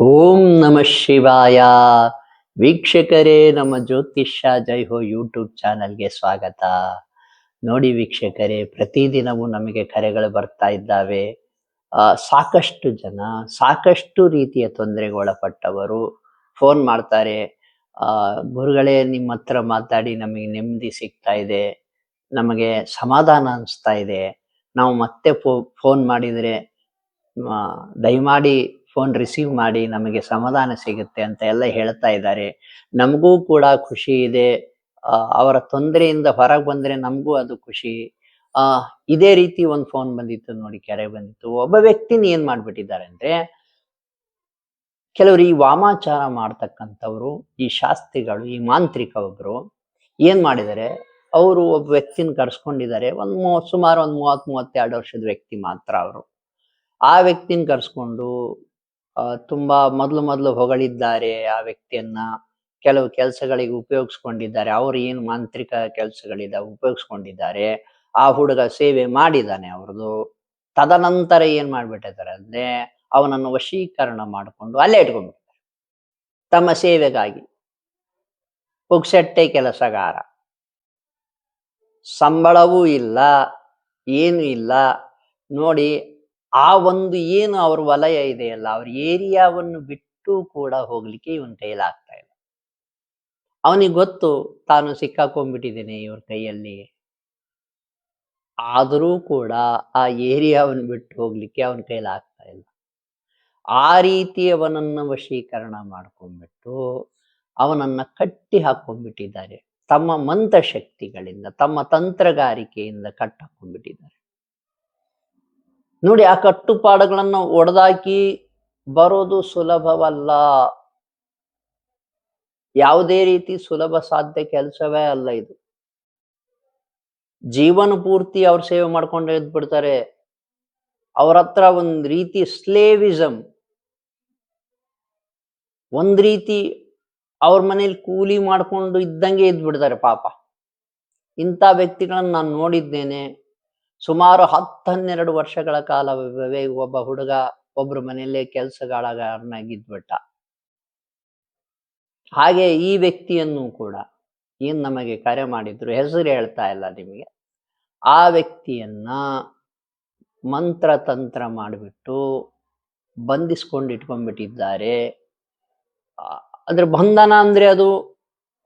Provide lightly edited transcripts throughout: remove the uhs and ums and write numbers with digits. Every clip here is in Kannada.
ಓಂ ನಮಃ ಶಿವಾಯ. ವೀಕ್ಷಕರೇ, ನಮ್ಮ ಜ್ಯೋತಿಷ್ಯ ಜೈ ಹೋ ಯೂಟ್ಯೂಬ್ ಚಾನಲ್ಗೆ ಸ್ವಾಗತ. ನೋಡಿ ವೀಕ್ಷಕರೇ, ಪ್ರತಿದಿನವೂ ನಮಗೆ ಕರೆಗಳು ಬರ್ತಾ ಇದ್ದಾವೆ. ಸಾಕಷ್ಟು ಜನ ಸಾಕಷ್ಟು ರೀತಿಯ ತೊಂದರೆಗೆ ಒಳಪಟ್ಟವರು ಫೋನ್ ಮಾಡ್ತಾರೆ. ಗುರುಗಳೇ, ನಿಮ್ಮ ಹತ್ರ ಮಾತಾಡಿ ನಮಗೆ ನೆಮ್ಮದಿ ಸಿಗ್ತಾ ಇದೆ, ನಮಗೆ ಸಮಾಧಾನ ಅನಿಸ್ತಾ ಇದೆ. ನಾವು ಮತ್ತೆ ಫೋನ್ ಮಾಡಿದರೆ ದಯಮಾಡಿ ಫೋನ್ ರಿಸೀವ್ ಮಾಡಿ, ನಮಗೆ ಸಮಾಧಾನ ಸಿಗುತ್ತೆ ಅಂತ ಎಲ್ಲ ಹೇಳ್ತಾ ಇದ್ದಾರೆ. ನಮಗೂ ಕೂಡ ಖುಷಿ ಇದೆ. ಅವರ ತೊಂದರೆಯಿಂದ ಹೊರಗೆ ಬಂದರೆ ನಮಗೂ ಅದು ಖುಷಿ. ಇದೇ ರೀತಿ ಒಂದು ಫೋನ್ ಬಂದಿತ್ತು ನೋಡಿ, ಕರೆ ಬಂದಿತ್ತು. ಒಬ್ಬ ವ್ಯಕ್ತಿನ ಏನ್ ಮಾಡ್ಬಿಟ್ಟಿದ್ದಾರೆ ಅಂದ್ರೆ, ಕೆಲವರು ಈ ವಾಮಾಚಾರ ಮಾಡ್ತಕ್ಕಂಥವ್ರು, ಈ ಶಾಸ್ತ್ರಿಗಳು, ಈ ಮಾಂತ್ರಿಕ ಒಬ್ರು ಏನ್ ಮಾಡಿದ್ದಾರೆ, ಅವರು ಒಬ್ಬ ವ್ಯಕ್ತಿನ ಕರ್ಸ್ಕೊಂಡಿದ್ದಾರೆ. ಸುಮಾರು ಒಂದು 32 ವರ್ಷದ ವ್ಯಕ್ತಿ ಮಾತ್ರ ಅವರು. ಆ ವ್ಯಕ್ತಿನ ಕರ್ಸ್ಕೊಂಡು ತುಂಬಾ ಮೊದಲು ಹೊಗಳಿದ್ದಾರೆ ಆ ವ್ಯಕ್ತಿಯನ್ನ. ಕೆಲವು ಕೆಲಸಗಳಿಗೆ ಉಪಯೋಗಿಸ್ಕೊಂಡಿದ್ದಾರೆ. ಅವ್ರು ಏನು ಮಾಂತ್ರಿಕ ಕೆಲಸಗಳಿದಾವೆ ಉಪಯೋಗಿಸ್ಕೊಂಡಿದ್ದಾರೆ. ಆ ಹುಡುಗ ಸೇವೆ ಮಾಡಿದ್ದಾನೆ ಅವ್ರದ್ದು. ತದನಂತರ ಏನ್ ಮಾಡ್ಬಿಟ್ಟಿದ್ದಾರೆ ಅಂದ್ರೆ, ಅವನನ್ನು ವಶೀಕರಣ ಮಾಡಿಕೊಂಡು ಅಲ್ಲೇ ಇಟ್ಕೊಂಡ್ಬಿಡ್ತಾರೆ ತಮ್ಮ ಸೇವೆಗಾಗಿ. ಪುಕ್ಸಟ್ಟೆ ಕೆಲಸಗಾರ, ಸಂಬಳವೂ ಇಲ್ಲ, ಏನು ಇಲ್ಲ. ನೋಡಿ, ಆ ಒಂದು ಏನು ಅವ್ರ ವಲಯ ಇದೆಯಲ್ಲ, ಅವ್ರ ಏರಿಯಾವನ್ನು ಬಿಟ್ಟು ಕೂಡ ಹೋಗ್ಲಿಕ್ಕೆ ಇವನ್ ಕೈಲಾಗ್ತಾ ಇಲ್ಲ. ಅವನಿಗೆ ಗೊತ್ತು ತಾನು ಸಿಕ್ಕಾಕೊಂಡ್ಬಿಟ್ಟಿದ್ದೇನೆ ಇವ್ರ ಕೈಯಲ್ಲಿ. ಆದರೂ ಕೂಡ ಆ ಏರಿಯಾವನ್ನು ಬಿಟ್ಟು ಹೋಗ್ಲಿಕ್ಕೆ ಅವನ ಕೈಲಾಗ್ತಾ ಇಲ್ಲ. ಆ ರೀತಿ ಅವನನ್ನ ವಶೀಕರಣ ಮಾಡ್ಕೊಂಡ್ಬಿಟ್ಟು ಅವನನ್ನ ಕಟ್ಟಿ ಹಾಕೊಂಡ್ಬಿಟ್ಟಿದ್ದಾರೆ. ತಮ್ಮ ಮಂತ್ರಶಕ್ತಿಗಳಿಂದ, ತಮ್ಮ ತಂತ್ರಗಾರಿಕೆಯಿಂದ ಕಟ್ಟಾಕೊಂಡ್ಬಿಟ್ಟಿದ್ದಾರೆ. ನೋಡಿ, ಆ ಕಟ್ಟುಪಾಡುಗಳನ್ನ ಒಡೆದಾಕಿ ಬರೋದು ಸುಲಭವಲ್ಲ. ಯಾವುದೇ ರೀತಿ ಸುಲಭ ಸಾಧ್ಯ ಕೆಲಸವೇ ಅಲ್ಲ ಇದು. ಜೀವನ ಪೂರ್ತಿ ಅವ್ರ ಸೇವೆ ಮಾಡ್ಕೊಂಡು ಇದ್ಬಿಡ್ತಾರೆ. ಅವ್ರ ಹತ್ರ ಒಂದ್ ರೀತಿ ಸ್ಲೇವಿಸಮ್, ಒಂದ್ ರೀತಿ ಅವ್ರ ಮನೇಲಿ ಕೂಲಿ ಮಾಡ್ಕೊಂಡು ಇದ್ದಂಗೆ ಇದ್ಬಿಡ್ತಾರೆ ಪಾಪ. ಇಂಥ ವ್ಯಕ್ತಿಗಳನ್ನ ನಾನು ನೋಡಿದ್ದೇನೆ. ಸುಮಾರು 10-12 ವರ್ಷಗಳ ಕಾಲವೇ ಒಬ್ಬ ಹುಡುಗ ಒಬ್ರ ಮನೆಯಲ್ಲೇ ಕೆಲಸಗಾರನಾಗಿದ್ಬಿಟ್ಟ. ಹಾಗೆ ಈ ವ್ಯಕ್ತಿಯನ್ನು ಕೂಡ ಏನ್ ನಮಗೆ ಕರೆ ಮಾಡಿದ್ರು, ಹೆಸರು ಹೇಳ್ತಾ ಇಲ್ಲ ನಿಮಗೆ, ಆ ವ್ಯಕ್ತಿಯನ್ನ ಮಂತ್ರ ತಂತ್ರ ಮಾಡಿಬಿಟ್ಟು ಬಂಧಿಸ್ಕೊಂಡು ಇಟ್ಕೊಂಡ್ಬಿಟ್ಟಿದ್ದಾರೆ. ಅದ್ರ ಬಂಧನ ಅಂದ್ರೆ ಅದು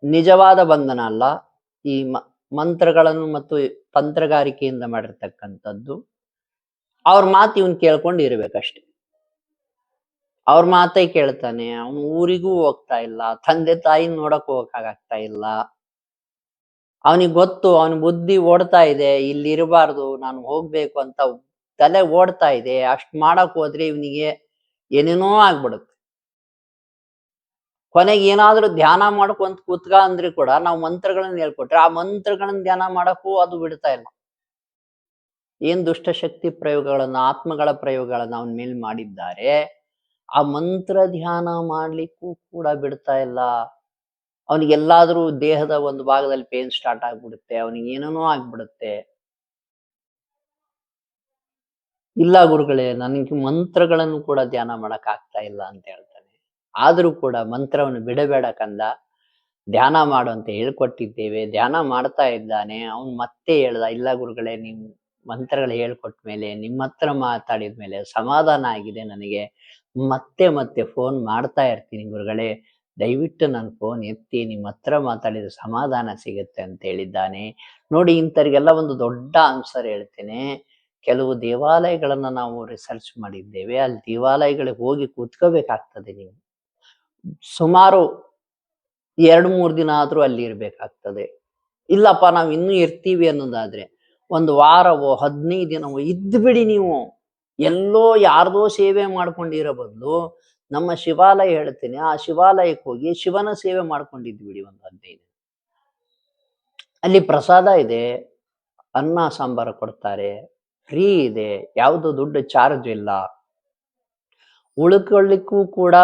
ನಿಜವಾದ ಬಂಧನ ಅಲ್ಲ. ಈ ಮಂತ್ರಗಳನ್ನು ಮತ್ತು ತಂತ್ರಗಾರಿಕೆಯಿಂದ ಮಾಡಿರ್ತಕ್ಕಂಥದ್ದು. ಅವ್ರ ಮಾತು ಇವನ್ ಕೇಳ್ಕೊಂಡು ಇರ್ಬೇಕಷ್ಟೆ. ಅವ್ರ ಮಾತೇ ಕೇಳ್ತಾನೆ. ಅವನು ಊರಿಗೂ ಹೋಗ್ತಾ ಇಲ್ಲ, ತಂದೆ ತಾಯಿ ನೋಡಕ್ ಹೋಗಕ್ಕಾಗ್ತಾ ಇಲ್ಲ. ಅವನಿಗೆ ಗೊತ್ತು, ಅವನ ಬುದ್ಧಿ ಓಡ್ತಾ ಇದೆ, ಇಲ್ಲಿ ಇರಬಾರ್ದು, ನಾನು ಹೋಗ್ಬೇಕು ಅಂತ ತಲೆ ಓಡ್ತಾ ಇದೆ. ಅಷ್ಟ್ ಮಾಡಕ್ ಹೋದ್ರೆ ಇವನಿಗೆ ಏನೇನೋ ಆಗ್ಬಿಡುತ್ತೆ. ಕೊನೆಗೆ ಏನಾದ್ರೂ ಧ್ಯಾನ ಮಾಡ್ಕೊಂತ ಕೂತ್ಕ ಅಂದ್ರೆ ಕೂಡ ನಾವು ಮಂತ್ರಗಳನ್ನ ಹೇಳ್ಕೊಟ್ರೆ ಆ ಮಂತ್ರಗಳನ್ನ ಧ್ಯಾನ ಮಾಡಕ್ಕೂ ಅದು ಬಿಡ್ತಾ ಇಲ್ಲ. ಏನ್ ದುಷ್ಟಶಕ್ತಿ ಪ್ರಯೋಗಗಳನ್ನ, ಆತ್ಮಗಳ ಪ್ರಯೋಗಗಳನ್ನ ಅವನ ಮೇಲೆ ಮಾಡಿದ್ದಾರೆ, ಆ ಮಂತ್ರ ಧ್ಯಾನ ಮಾಡ್ಲಿಕ್ಕೂ ಕೂಡ ಬಿಡ್ತಾ ಇಲ್ಲ. ಅವನಿಗೆಲ್ಲಾದ್ರೂ ದೇಹದ ಒಂದು ಭಾಗದಲ್ಲಿ ಪೇನ್ ಸ್ಟಾರ್ಟ್ ಆಗ್ಬಿಡುತ್ತೆ, ಅವನಿಗೆ ಏನೇನೋ ಆಗ್ಬಿಡುತ್ತೆ. ಇಲ್ಲ ಗುರುಗಳೇ, ನನಗೆ ಮಂತ್ರಗಳನ್ನು ಕೂಡ ಧ್ಯಾನ ಮಾಡಕ್ ಆಗ್ತಾ ಇಲ್ಲ ಅಂತ ಹೇಳ್ತಾನೆ. ಆದ್ರೂ ಕೂಡ ಮಂತ್ರವನ್ನು ಬಿಡಬೇಡ ಕಂದ, ಧ್ಯಾನ ಮಾಡು ಅಂತ ಹೇಳ್ಕೊಟ್ಟಿದ್ದೇವೆ. ಧ್ಯಾನ ಮಾಡ್ತಾ ಇದ್ದಾನೆ. ಅವನು ಮತ್ತೆ ಹೇಳ್ದ, ಇಲ್ಲ ಗುರುಗಳೇ, ನೀವು ಮಂತ್ರಗಳು ಹೇಳ್ಕೊಟ್ಟ ಮೇಲೆ, ನಿಮ್ಮ ಹತ್ರ ಮಾತಾಡಿದ್ಮೇಲೆ ಸಮಾಧಾನ ಆಗಿದೆ ನನಗೆ. ಮತ್ತೆ ಫೋನ್ ಮಾಡ್ತಾ ಇರ್ತೀನಿ ಗುರುಗಳೇ, ದಯವಿಟ್ಟು ನನ್ನ ಫೋನ್ ಎತ್ತಿ, ನಿಮ್ಮ ಹತ್ರ ಮಾತಾಡಿದ ಸಮಾಧಾನ ಸಿಗುತ್ತೆ ಅಂತ ಹೇಳಿದ್ದಾನೆ. ನೋಡಿ, ಇಂಥವ್ರಿಗೆಲ್ಲ ಒಂದು ದೊಡ್ಡ ಆನ್ಸರ್ ಹೇಳ್ತೇನೆ. ಕೆಲವು ದೇವಾಲಯಗಳನ್ನ ನಾವು ರಿಸರ್ಚ್ ಮಾಡಿದ್ದೇವೆ. ಅಲ್ಲಿ ದೇವಾಲಯಗಳಿಗೆ ಹೋಗಿ ಕೂತ್ಕೋಬೇಕಾಗ್ತದೆ. ನೀವು ಸುಮಾರು 2-3 ದಿನ ಆದ್ರೂ ಅಲ್ಲಿ ಇರ್ಬೇಕಾಗ್ತದೆ. ಇಲ್ಲಪ್ಪ ನಾವು ಇನ್ನೂ ಇರ್ತೀವಿ ಅನ್ನೋದಾದ್ರೆ 1 ವಾರವೋ 15 ದಿನವೋ ಇದ್ದು ಬಿಡಿ. ನೀವು ಎಲ್ಲೋ ಯಾರ್ದೋ ಸೇವೆ ಮಾಡ್ಕೊಂಡಿರೋ ಬದಲು ನಮ್ಮ ಶಿವಾಲಯ ಹೇಳ್ತೇನೆ, ಆ ಶಿವಾಲಯಕ್ಕೆ ಹೋಗಿ ಶಿವನ ಸೇವೆ ಮಾಡ್ಕೊಂಡಿದ್ದು ಬಿಡಿ 15 ದಿನ. ಅಲ್ಲಿ ಪ್ರಸಾದ ಇದೆ, ಅನ್ನ ಸಾಂಬಾರ ಕೊಡ್ತಾರೆ, ಫ್ರೀ ಇದೆ, ಯಾವುದು ದುಡ್ಡು ಚಾರ್ಜ್ ಇಲ್ಲ. ಉಳ್ಕೊಳ್ಳಿಕ್ಕೂ ಕೂಡ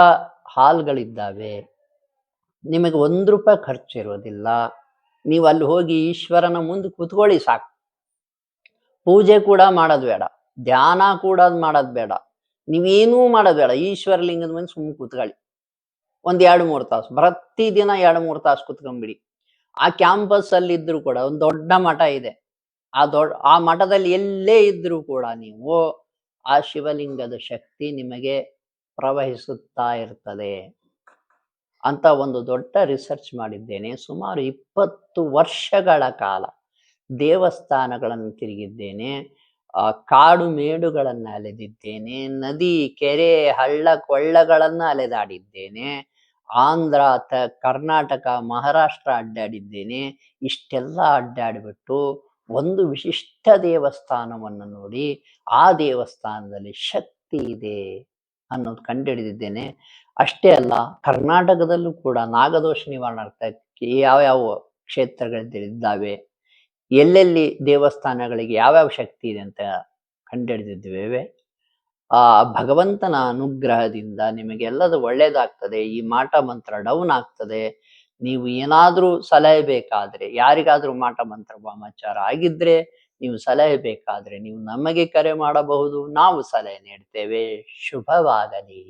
ಹಾಲ್ಗಳಿದ್ದಾವೆ. ನಿಮಗೆ ₹1 ಖರ್ಚಿರೋದಿಲ್ಲ. ನೀವು ಅಲ್ಲಿ ಹೋಗಿ ಈಶ್ವರನ ಮುಂದೆ ಕೂತ್ಕೊಳ್ಳಿ ಸಾಕು. ಪೂಜೆ ಕೂಡ ಮಾಡೋದು ಬೇಡ, ಧ್ಯಾನ ಕೂಡ ಮಾಡೋದು ಬೇಡ. ನೀವೇನೂ ಮಾಡೋದ್ ಈಶ್ವರಲಿಂಗದ ಮುಂದೆ ಸುಮ್ನೆ ಕೂತ್ಕೊಳ್ಳಿ. ಒಂದ್ 2-3 ತಾಸು. ಪ್ರತಿದಿನ 2-3 ತಾಸು ಕುತ್ಕೊಂಡ್ಬಿಡಿ. ಆ ಕ್ಯಾಂಪಸ್ ಅಲ್ಲಿ ಇದ್ರು ಕೂಡ ಒಂದ್ ದೊಡ್ಡ ಮಠ ಇದೆ. ಆ ಮಠದಲ್ಲಿ ಎಲ್ಲೇ ಇದ್ರೂ ಕೂಡ ನೀವು ಆ ಶಿವಲಿಂಗದ ಶಕ್ತಿ ನಿಮಗೆ ಪ್ರವಹಿಸುತ್ತಾ ಇರ್ತದೆ ಅಂತ ಒಂದು ದೊಡ್ಡ ರಿಸರ್ಚ್ ಮಾಡಿದ್ದೇನೆ. ಸುಮಾರು 20 ವರ್ಷಗಳ ಕಾಲ ದೇವಸ್ಥಾನಗಳನ್ನು ತಿರುಗಿದ್ದೇನೆ. ಕಾಡು ಮೇಡುಗಳನ್ನ ಅಲೆದಿದ್ದೇನೆ. ನದಿ, ಕೆರೆ, ಹಳ್ಳ ಕೊಳ್ಳಗಳನ್ನ ಅಲೆದಾಡಿದ್ದೇನೆ. ಆಂಧ್ರ, ಕರ್ನಾಟಕ, ಮಹಾರಾಷ್ಟ್ರ ಅಡ್ಡಾಡಿದ್ದೇನೆ. ಇಷ್ಟೆಲ್ಲ ಅಡ್ಡಾಡಿಬಿಟ್ಟು ಒಂದು ವಿಶಿಷ್ಟ ದೇವಸ್ಥಾನವನ್ನು ನೋಡಿ ಆ ದೇವಸ್ಥಾನದಲ್ಲಿ ಶಕ್ತಿ ಇದೆ ಅನ್ನೋದು ಕಂಡುಹಿಡಿದಿದ್ದೇನೆ. ಅಷ್ಟೇ ಅಲ್ಲ, ಕರ್ನಾಟಕದಲ್ಲೂ ಕೂಡ ನಾಗದೋಷ ನಿವಾರಣಾರ್ಥಕ್ಕೆ ಯಾವ್ಯಾವ ಕ್ಷೇತ್ರಗಳಿದ್ದಾವೆ, ಎಲ್ಲೆಲ್ಲಿ ದೇವಸ್ಥಾನಗಳಿಗೆ ಯಾವ್ಯಾವ ಶಕ್ತಿ ಇದೆ ಅಂತ ಕಂಡುಹಿಡಿದಿದ್ದೇವೆ. ಆ ಭಗವಂತನ ಅನುಗ್ರಹದಿಂದ ನಿಮಗೆಲ್ಲದು ಒಳ್ಳೇದಾಗ್ತದೆ. ಈ ಮಾಟ ಮಂತ್ರ ಡೌನ್ ಆಗ್ತದೆ. ನೀವು ಏನಾದ್ರೂ ಸಲಹೆ ಬೇಕಾದ್ರೆ, ಯಾರಿಗಾದ್ರೂ ಮಾಟ ಮಂತ್ರ ವಾಮಾಚಾರ ಆಗಿದ್ರೆ, ನೀವು ಸಲಹೆ ಬೇಕಾದ್ರೆ ನೀವು ನಮಗೆ ಕರೆ ಮಾಡಬಹುದು. ನಾವು ಸಲಹೆ ನೀಡ್ತೇವೆ. ಶುಭವಾಗಲಿ.